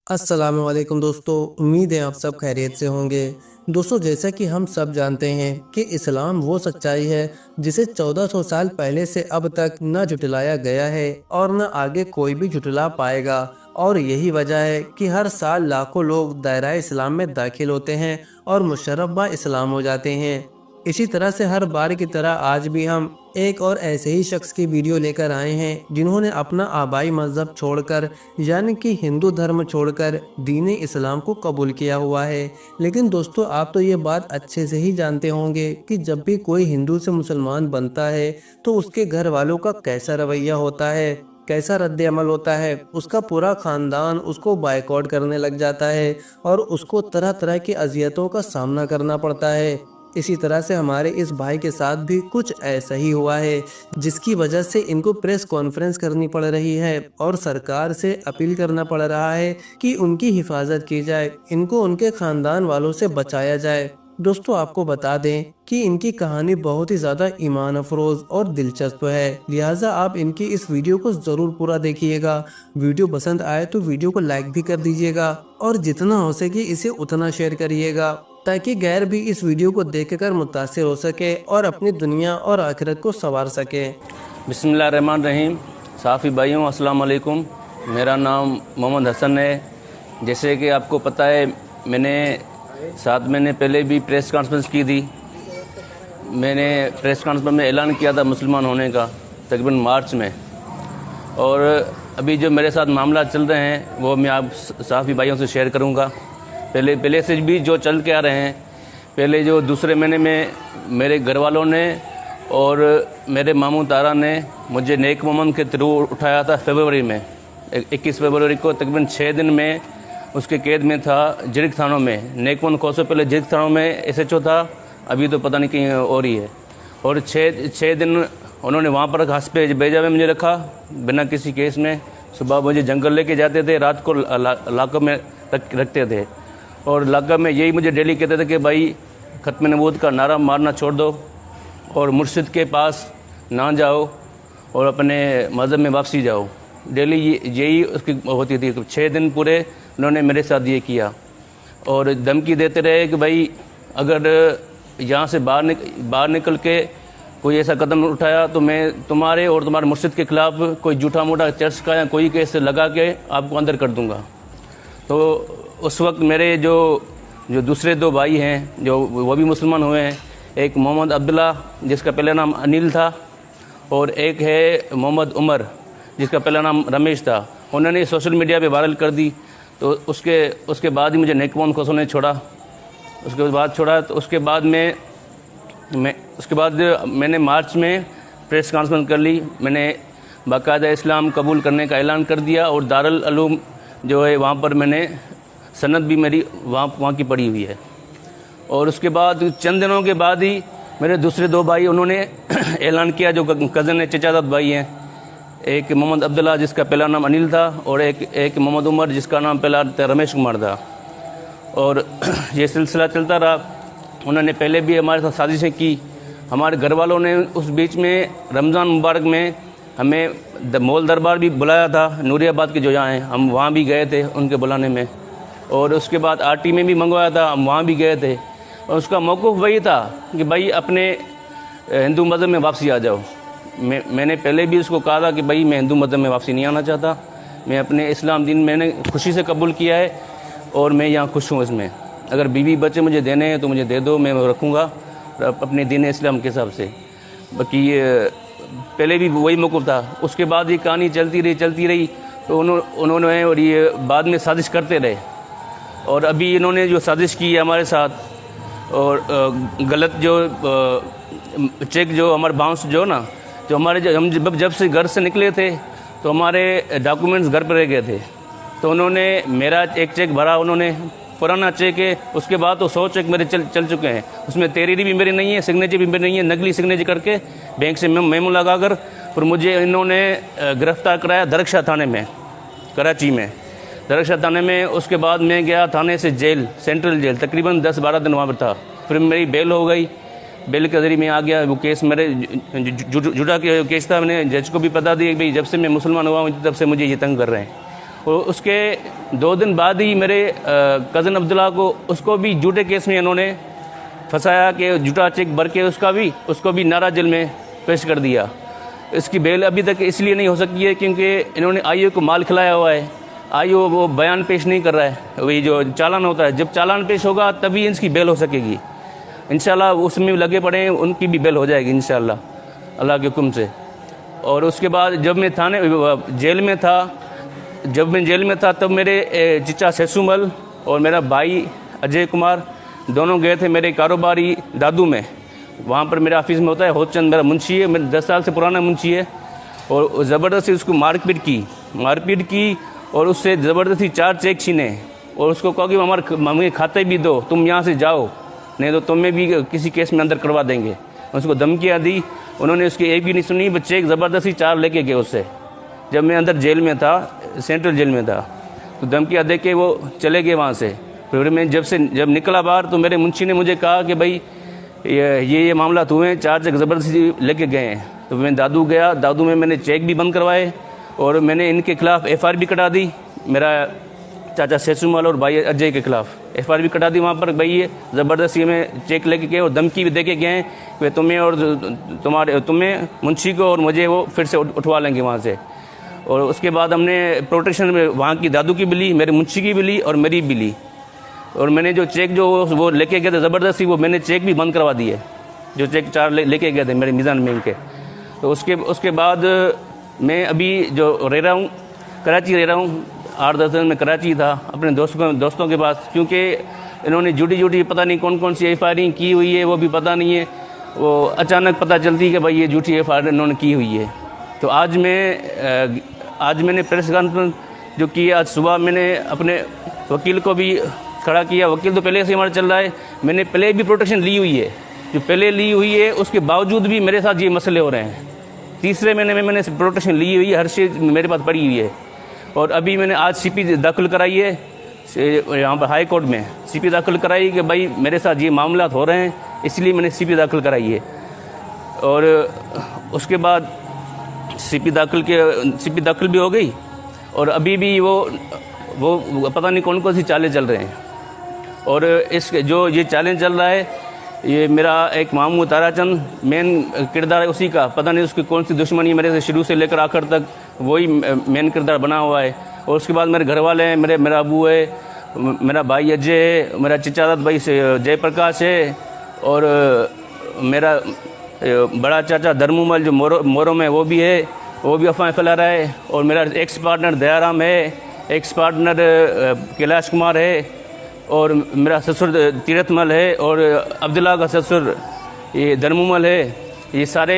अस्सलाम वालेकुम दोस्तों, उम्मीद है आप सब खैरियत से होंगे। दोस्तों, जैसा कि हम सब जानते हैं कि इस्लाम वो सच्चाई है जिसे 1400 साल पहले से अब तक न झुटलाया गया है और न आगे कोई भी झुटला पाएगा। और यही वजह है कि हर साल लाखों लोग दायरा इस्लाम में दाखिल होते हैं और मुशर्रफ इस्लाम हो जाते हैं। इसी तरह से हर बार की तरह आज भी हम एक और ऐसे ही शख्स की वीडियो लेकर आए हैं जिन्होंने अपना आबाई मजहब छोड़कर यानी कि हिंदू धर्म छोड़कर दीन इस्लाम को कबूल किया हुआ है। लेकिन दोस्तों, आप तो ये बात अच्छे से ही जानते होंगे कि जब भी कोई हिंदू से मुसलमान बनता है तो उसके घर वालों का कैसा रवैया होता है, कैसा रद्द अमल होता है। उसका पूरा खानदान उसको बायकॉट करने लग जाता है और उसको तरह तरह की अजियतों का सामना करना पड़ता है। इसी तरह से हमारे इस भाई के साथ भी कुछ ऐसा ही हुआ है, जिसकी वजह से इनको प्रेस कॉन्फ्रेंस करनी पड़ रही है और सरकार से अपील करना पड़ रहा है कि उनकी हिफाजत की जाए, इनको उनके खानदान वालों से बचाया जाए। दोस्तों, आपको बता दें कि इनकी कहानी बहुत ही ज़्यादा ईमान अफरोज और दिलचस्प है, लिहाजा आप इनकी इस वीडियो को ज़रूर पूरा देखिएगा। वीडियो पसंद आए तो वीडियो को लाइक भी कर दीजिएगा और जितना हो सके इसे उतना शेयर करिएगा, ताकि गैर भी इस वीडियो को देखकर मुतासिर हो सके और अपनी दुनिया और आखिरत को संवार सके। बिस्मिल्लाहिर्रहमानिर्रहीम। साफ़ी भाइयों, अस्सलाम वालेकुम। मेरा नाम मोहम्मद हसन है। जैसे कि आपको पता है, मैंने 7 महीने पहले भी प्रेस कॉन्फ्रेंस की थी। मैंने प्रेस कॉन्फ्रेंस में ऐलान किया था मुसलमान होने का, तकरीबन मार्च में। और अभी जो मेरे साथ मामला चल रहे हैं वो मैं आप साफ़ी भाइयों से शेयर करूँगा। पहले से भी जो चल के आ रहे हैं। पहले जो दूसरे महीने में मेरे घर वालों ने और मेरे मामू तारा ने मुझे नेक मोमन के थ्रू उठाया था फरवरी में, 21 फरवरी को। तकरीबन 6 दिन में उसके कैद में था जिरक थानों में। नेक मोमन कोसों पहले जिरक थानों में SHO था, अभी तो पता नहीं कहीं और ही है। और 6 दिन उन्होंने वहाँ पर घास पे भेजा में मुझे रखा बिना किसी केस में। सुबह मुझे जंगल लेके जाते थे, रात को लाकअप में रखते थे। और लाकअप में यही मुझे डेली कहते थे कि भाई ख़त्म नबूवत का नारा मारना छोड़ दो और मुर्शिद के पास ना जाओ और अपने मज़हब में वापसी जाओ। डेली यही उसकी होती थी। 6 दिन पूरे उन्होंने मेरे साथ ये किया और धमकी देते रहे कि भाई अगर यहाँ से बाहर निकल के कोई ऐसा कदम उठाया तो मैं तुम्हारे और तुम्हारे मुर्शिद के ख़िलाफ़ कोई झूठा मोटा चर्च का या कोई केस लगा के आपको अंदर कर दूँगा। तो उस वक्त मेरे जो दूसरे 2 भाई हैं जो वो भी मुसलमान हुए हैं, एक मोहम्मद अब्दुल्ला जिसका पहला नाम अनिल था और एक है मोहम्मद उमर जिसका पहला नाम रमेश था। उन्होंने सोशल मीडिया पे वायरल कर दी। तो उसके बाद ही मुझे नेक मोमन कोसों ने छोड़ा। तो उसके बाद मैंने मार्च में प्रेस कॉन्फ्रेंस कर ली। मैंने बाकायदा इस्लाम कबूल करने का ऐलान कर दिया और दारुल उलूम जो है वहाँ पर मैंने सनद भी मेरी वहाँ की पड़ी हुई है। और उसके बाद चंद दिनों के बाद ही मेरे दूसरे 2 भाई उन्होंने ऐलान किया, जो कज़न है, चचाजाद भाई हैं। एक मोहम्मद अब्दुल्ला जिसका पहला नाम अनिल था और एक मोहम्मद उमर जिसका नाम पहला रमेश कुमार था। और ये सिलसिला चलता रहा। उन्होंने पहले भी हमारे साथ साजिशें की। हमारे घर वालों ने उस बीच में रमज़ान मुबारक में हमें मौल दरबार भी बुलाया था, नूरियाबाद के जो यहाँ हैं, हम वहाँ भी गए थे उनके बुलाने में। और उसके बाद RT में भी मंगवाया था, हम वहाँ भी गए थे। और उसका मौक़िफ़ वही था कि भाई अपने हिंदू मज़हब में वापसी आ जाओ। मैंने पहले भी उसको कहा था कि भाई मैं हिंदू मज़हब में वापसी नहीं आना चाहता। मैं अपने इस्लाम दीन मैंने खुशी से कबूल किया है और मैं यहाँ खुश हूँ इसमें। अगर बीवी बच्चे मुझे देने हैं तो मुझे दे दो, मैं रखूँगा अपने दीन इस्लाम के हिसाब से। बाकी पहले भी वही मौक़िफ़ था। उसके बाद ये कहानी चलती रही तो उन्होंने और ये बाद में साजिश करते रहे। और अभी इन्होंने जो साजिश की है हमारे साथ और गलत जो चेक जो हमारे बाउंस जो ना, जो हमारे हम जब से घर से निकले थे तो हमारे डॉक्यूमेंट्स घर पर रह गए थे। तो उन्होंने मेरा एक चेक भरा, उन्होंने पुराना चेक है, उसके बाद तो 100 चेक मेरे चल चुके हैं। उसमें तेरी भी मेरी नहीं है, सिग्नेचर भी मेरी नहीं है। नकली सिग्नेचर करके बैंक से मेमो लगा कर फिर मुझे इन्होंने गिरफ़्तार कराया दरकशाह थाने में, कराची में, दरकशाह थाने में। उसके बाद मैं गया थाने से जेल, सेंट्रल जेल, तकरीबन 10-12 दिन वहाँ पर था। फिर मेरी बेल हो गई, बेल के ज़रिए मैं आ गया। वो केस मेरे जुड़ा के केस था। मैंने जज को भी पता दी कि भाई जब से मैं मुसलमान हुआ हूँ तब से मुझे ये तंग कर रहे हैं। और उसके 2 दिन बाद ही मेरे कज़न अब्दुल्ला को, उसको भी झूठे केस में इन्होंने फंसाया कि झूठा चेक भर के उसको भी नारा जेल में पेश कर दिया। इसकी बेल अभी तक इसलिए नहीं हो सकी है क्योंकि इन्होंने आईओ को माल खिलाया हुआ है। आईओ वो बयान पेश नहीं कर रहा है, वही जो चालान होता है, जब चालान पेश होगा तभी इसकी बेल हो सकेगी। इंशाल्लाह उसमें लगे पड़े हैं, उनकी भी बेल हो जाएगी इंशाल्लाह अल्लाह के हुक्म से। और उसके बाद जब मैं जेल में था तब मेरे चिचा सेसुमल और मेरा भाई अजय कुमार दोनों गए थे मेरे कारोबारी दादू में। वहाँ पर मेरे ऑफिस में होता है होतचंद, मेरा मुंशी है, मेरे 10 साल से पुराना मुंशी है। और ज़बरदस्ती उसको मारपीट की और उससे ज़बरदस्ती 4 चेक छीने और उसको कहा कि हमें खाते भी दो, तुम यहाँ से जाओ, नहीं तो तुम्हें भी किसी केस में अंदर करवा देंगे। उसको धमकियाँ दी, उन्होंने उसकी एक भी नहीं सुनी, बस चेक ज़बरदस्ती 4 लेके गए उससे। जब मैं अंदर जेल में था, सेंट्रल जेल में था, तो धमकियाँ दे के वो चले गए वहाँ से। फिर मैं जब निकला बाहर तो मेरे मुंशी ने मुझे कहा कि भाई ये मामला हुए, 4 चेक ज़बरदस्ती लेके गए हैं। तो मैं दादू गया, दादू में मैंने चेक भी बंद करवाए और मैंने इनके खिलाफ FIR भी कटा दी, मेरा चाचा सेसुमल और भाई अजय के खिलाफ FIR भी कटा दी वहाँ पर। भाई ये ज़बरदस्ती में चेक लेके गए और धमकी भी दे के गए हैं कि तुम्हें मुंशी को और मुझे वो फिर से उठवा लेंगे वहाँ से। और उसके बाद हमने प्रोटेक्शन में वहाँ की दादू की भी ली, मेरे मुंशी की भी ली और मेरी भी ली। और मैंने जो चेक जो वो लेके गए थे ज़बरदस्ती, वो मैंने चेक भी बंद करवा दिए, जो चेक 4 लेके गए थे मेरे मीज़ान बैंक के। तो उसके बाद मैं अभी जो रह रहा हूँ, कराची रह रहा हूँ। 8-10 दिन में कराची था अपने दोस्तों के पास, क्योंकि इन्होंने झूठी पता नहीं कौन सी FIR की हुई है, वो भी पता नहीं है। वो अचानक पता चलती है कि भाई ये झूठी FIR इन्होंने की हुई है। तो आज मैंने प्रेस कॉन्फ्रेंस जो की, आज सुबह मैंने अपने वकील को भी खड़ा किया। वकील तो पहले से हमारा चल रहा है, मैंने पहले भी प्रोटेक्शन ली हुई है, जो पहले ली हुई है उसके बावजूद भी मेरे साथ ये मसले हो रहे हैं। तीसरे महीने में मैंने प्रोटेक्शन ली हुई है, हर चीज़ मेरे पास पड़ी हुई है। और अभी मैंने आज CP दाखिल कराई है यहाँ पर हाई कोर्ट में, CP दाखिल कराई कि भाई मेरे साथ ये मामला हो रहे हैं, इसलिए मैंने CP दाखिल कराई है। और उसके बाद CP दाखिल भी हो गई और अभी भी वो पता नहीं कौन सी चालें चल रहे हैं। और जो ये चैलेंज चल रहा है, ये मेरा एक मामू ताराचंद मेन किरदार है उसी का, पता नहीं उसकी कौन सी दुश्मनी मेरे से शुरू से लेकर आखिर तक वही मेन किरदार बना हुआ है। और उसके बाद मेरे घर वाले हैं, मेरा अबू है, मेरा भाई अजय है, मेरा चिचादाद भाई से जयप्रकाश है, और मेरा बड़ा चाचा धर्मूमल जो मोरो में वो भी है, वो भी अफवाहें फैला रहा है। और मेरा एक्स पार्टनर दयाराम है, एक्स पार्टनर कैलाश कुमार है, और मेरा ससुर तीरथमल है, और अब्दुल्ला का ससुर ये धर्मूमल है। ये सारे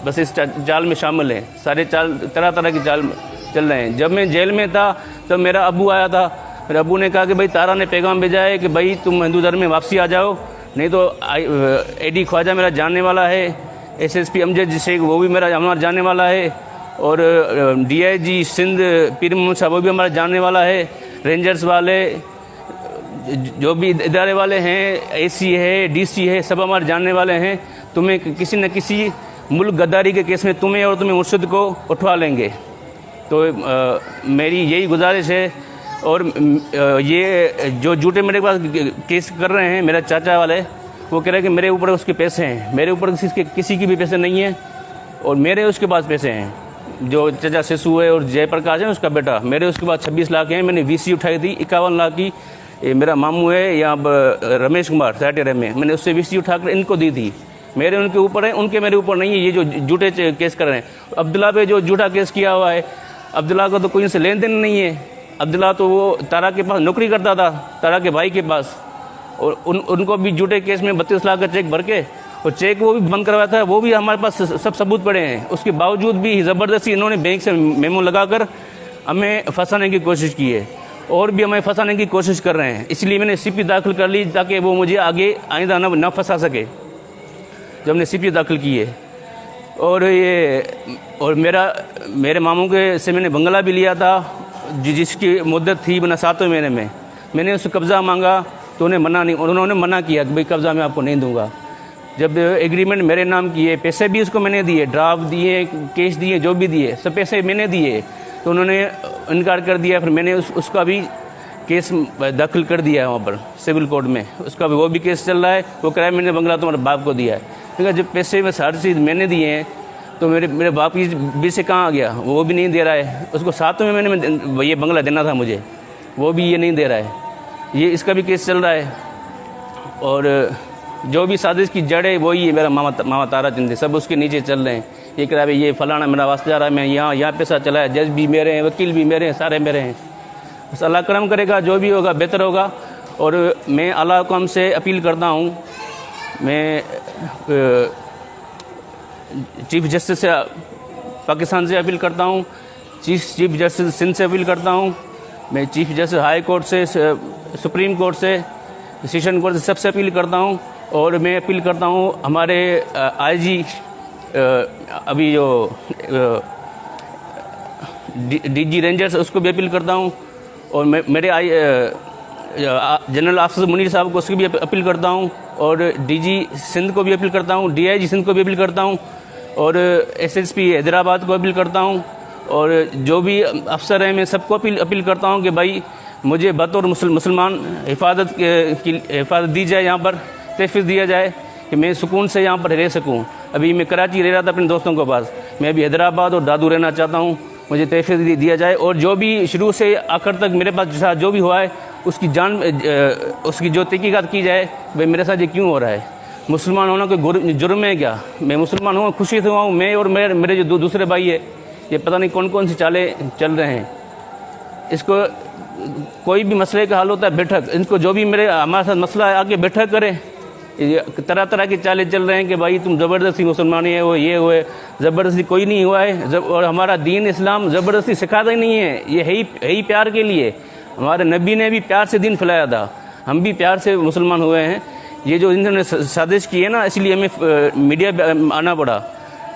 बस इस जाल में शामिल हैं, सारे तरह की चाल चल रहे हैं। जब मैं जेल में था तब मेरा अबू आया था, मेरे अबू ने कहा कि भाई तारा ने पैगाम भेजा है कि भाई तुम हिंदू धर्म में वापसी आ जाओ, नहीं तो AD ख्वाजा मेरा जानने वाला है, SSP अमजद शेख वो भी हमारा जानने वाला है, और DIG सिंध पीर मोहम्मद साहब वो भी हमारा जानने वाला है, रेंजर्स वाले जो भी इदारे वाले हैं, AC है, DC है, सब हमारे जानने वाले हैं। तुम्हें किसी न किसी मुल्क गद्दारी के केस में तुम्हें और तुम्हें मुर्शिद को उठवा लेंगे। तो मेरी यही गुजारिश है। और ये जो झूठे मेरे पास केस कर रहे हैं मेरा चाचा वाले, वो कह रहे हैं कि मेरे ऊपर उसके पैसे हैं, मेरे ऊपर किसी की भी पैसे नहीं है, और मेरे उसके पास पैसे हैं। जो चाचा सेसु है और जयप्रकाश है उसका बेटा, मेरे उसके पास 26 लाख हैं। मैंने VC उठाई थी 51 लाख की। मेरा मामू है यहाँ रमेश कुमार साटेरे में, मैंने उससे VC उठाकर इनको दी थी। मेरे उनके ऊपर है, उनके मेरे ऊपर नहीं है। ये जो झूठे केस कर रहे हैं, अब्दुल्ला पे जो झूठा केस किया हुआ है, अब्दुल्ला का तो कोई इनसे लेन देन नहीं है। अब्दुल्ला तो वो तारा के पास नौकरी करता था, तारा के भाई के पास, और उनको भी झूठे केस में 32 लाख का चेक भर के, और चेक वो भी बंद करवाया था, वो भी हमारे पास सब सबूत पड़े हैं। उसके बावजूद भी ज़बरदस्ती इन्होंने बैंक से मेमो लगाकर हमें फंसाने की कोशिश की है, और भी हमें फंसाने की कोशिश कर रहे हैं। इसलिए मैंने CP दाखिल कर ली ताकि वो मुझे आगे आइंदा न फंसा सके। जब हमने CP दाखिल की है, और मेरे मामू के से मैंने बंगला भी लिया था, जिसकी मुद्दत थी बना 7वें महीने में। मैंने उससे कब्ज़ा मांगा तो उन्होंने मना किया कि भाई कब्ज़ा मैं आपको नहीं दूंगा। जब एग्रीमेंट मेरे नाम किए, पैसे भी उसको मैंने दिए, ड्राफ्ट दिए, केस दिए, जो भी दिए, सब पैसे मैंने दिए, तो उन्होंने इनकार कर दिया। फिर मैंने उसका भी केस दाखिल कर दिया है वहाँ पर सिविल कोर्ट में, उसका वो भी केस चल रहा है। वो कह रहा है मैंने बंगला तुम्हारे बाप को दिया है। क्योंकि जब पैसे में हर चीज़ मैंने दिए हैं तो मेरे बाप की बीच से कहाँ आ गया, वो भी नहीं दे रहा है। उसको साथ में मैंने ये बंगला देना था मुझे, वो भी ये नहीं दे रहा है। ये इसका भी केस चल रहा है। और जो भी साजिश की जड़ है वही है मेरा मामा तारा चंद, सब उसके नीचे चल रहे हैं। ये कह रहा है ये फलाना मेरा वास्ते जा रहा है, मैं यहाँ पैसा चला है, जज भी मेरे हैं, वकील भी मेरे हैं, सारे मेरे हैं। बस अल्लाह करम करेगा, जो भी होगा बेहतर होगा। और मैं अल्लाह हुक्म से अपील करता हूँ, मैं चीफ जस्टिस से पाकिस्तान से अपील करता हूँ, चीफ जस्टिस सिंध से अपील करता हूँ, मैं चीफ जस्टिस हाई कोर्ट से, सुप्रीम कोर्ट से, सेशन कोर्ट से, सबसे अपील करता हूँ। और मैं अपील करता हूँ हमारे आईजी अभी जो डीजी रेंजर्स, उसको भी अपील करता हूँ। और मेरे जनरल ऑफिसर मुनीर साहब को, उसकी भी अपील करता हूँ। और डीजी सिंध को भी अपील करता हूँ, डीआईजी सिंध को भी अपील करता हूँ। और एसएसपी हैदराबाद को अपील करता हूँ। और जो भी अफसर हैं मैं सबको अपील करता हूँ कि भाई मुझे बतौर मुसलमान हिफाजत दी जाए, यहाँ पर तहफ़्फ़ुज़ दिया जाए कि मैं सुकून से यहाँ पर रह सकूँ। अभी मैं कराची रह रहा था अपने दोस्तों के पास, मैं अभी हैदराबाद और दादू रहना चाहता हूँ, मुझे तहफ़्फ़ुज़ दिया जाए। और जो भी शुरू से आखिर तक मेरे पास जो भी हुआ है उसकी उसकी जो तहक़ीक़ात की जाए, भाई मेरे साथ ये क्यों हो रहा है, मुसलमान होना कोई जुर्म है क्या? मैं मुसलमान हूँ, खुशी से हुआ हूँ। मैं और मेरे जो दूसरे भाई है, ये पता नहीं कौन कौन सी चालें चल रहे हैं। इसको कोई भी मसले का हल होता है बैठक, इनको जो भी हमारे साथ मसला है आके बैठक करें। तरह तरह की चालें चल रहे हैं कि भाई तुम ज़बरदस्ती मुसलमानी है, वो ये हुए, ज़बरदस्ती कोई नहीं हुआ है। और हमारा दीन इस्लाम ज़बरदस्ती सिखाता ही नहीं है, ये है ही प्यार के लिए। हमारे नबी ने भी प्यार से दीन फैलाया था, हम भी प्यार से मुसलमान हुए हैं। ये जो इन्होंने साजिश की है ना, इसलिए हमें मीडिया आना पड़ा,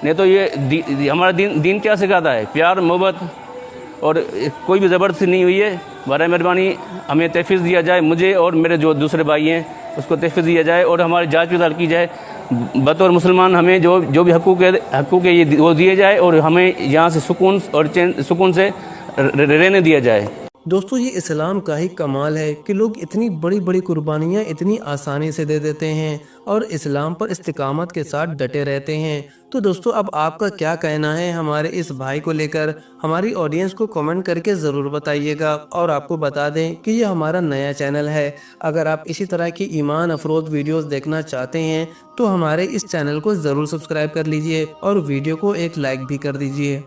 नहीं तो ये हमारा दीन क्या सिखाता है, प्यार मोहब्बत। और कोई भी ज़बरदस्ती नहीं हुई है। बराए मेहरबानी हमें तहफ़्फ़ुज़ दिया जाए, मुझे और मेरे जो दूसरे भाई हैं उसको तहफ़्फ़ुज़ दिया जाए और हमारी जांच पड़ताल की जाए। बतौर मुसलमान हमें जो भी हकूक़ है ये वो दिए जाए और हमें यहाँ से सुकून से रहने दिया जाए। दोस्तों, ये इस्लाम का ही कमाल है कि लोग इतनी बड़ी बड़ी कुर्बानियाँ इतनी आसानी से दे देते हैं और इस्लाम पर इस्तिकामत के साथ डटे रहते हैं। तो दोस्तों, अब आपका क्या कहना है हमारे इस भाई को लेकर? हमारी ऑडियंस को कमेंट करके ज़रूर बताइएगा। और आपको बता दें कि ये हमारा नया चैनल है। अगर आप इसी तरह की ईमान अफरोज़ वीडियोस देखना चाहते हैं तो हमारे इस चैनल को ज़रूर सब्सक्राइब कर लीजिए और वीडियो को एक लाइक भी कर दीजिए।